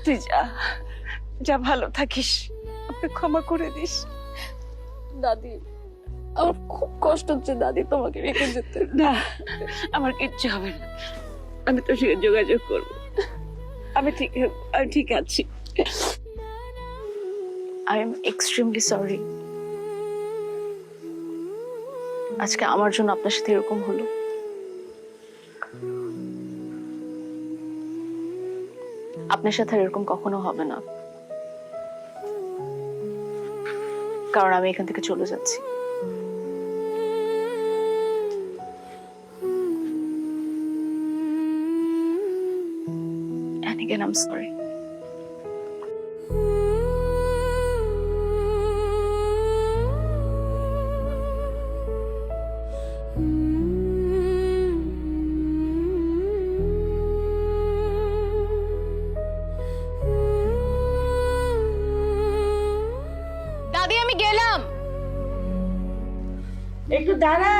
তুই যা যা, ভালো থাকিস, আমাকে ক্ষমা করে দিস। দাদি, আমার খুব কষ্ট হচ্ছে দাদি, তোমাকে রেখে যেতে। না, আমার কিচ্ছু হবে না, আমি তোর সঙ্গে যোগাযোগ করবো। আমি ঠিক আছি। I am extremely sorry. আজকে আমার জন্য আপনার সাথে এরকম হলো। আপনার সাথে আর এরকম কখনো হবে না, কারণ আমি এখান থেকে চলে যাচ্ছি। And again, I'm sorry. দাদি, আমি গেলাম। একটু দাঁড়া।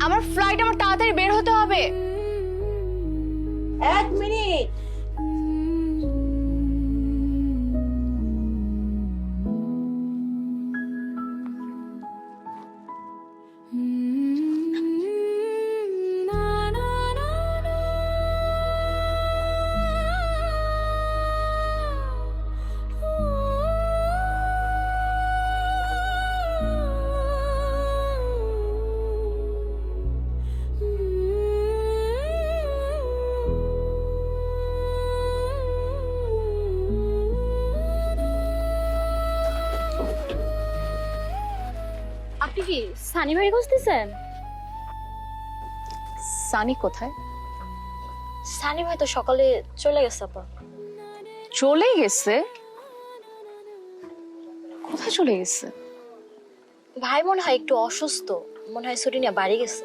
আমার ফ্লাইট, আমার তাড়াতাড়ি বের হতে হবে। 1 মিনিট। আপনি কি সানি ভাই খুঁজতেছেন? সানি কোথায়? সানি ভাই তো সকালে চলে গেছে আপা। চলে গেছে? কোথায় চলে গেছে? ভাই মনে হয় একটু অসুস্থ, মনে হয় ছুটি নিয়ে বাড়ি গেছে।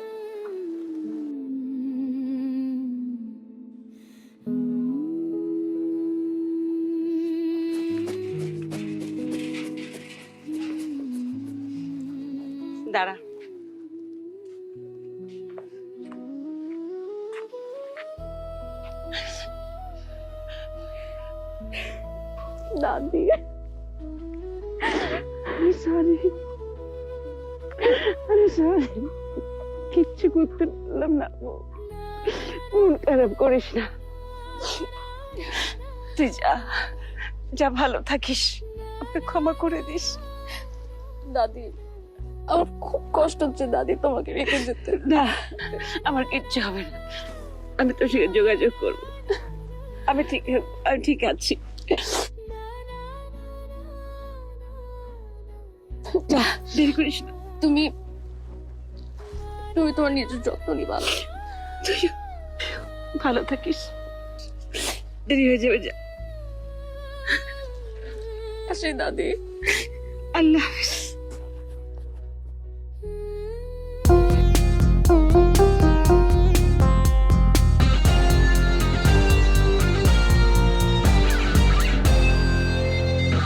দাঁড়া। দাদি, আমি সরি, কিচ্ছু করতে পারলাম না। মন খারাপ করিস না, তুই যা যা, ভালো থাকিস, আমাকে ক্ষমা করে দিস। দাদি, আমার খুব কষ্ট হচ্ছে দাদি, তোমাকে রেখে যেতে। না, আমার কিচ্ছু হবে না, আমি তোর সঙ্গে যোগাযোগ করবো। আমি ঠিক আছি। যা, দেরি করিস না। তুমি তুমি তোমার নিজের যত্ন নিবা। তুই ভালো থাকিস, দেরি হয়ে যাবে। যা, আসি দাদি। আল্লাহ হাফেজ।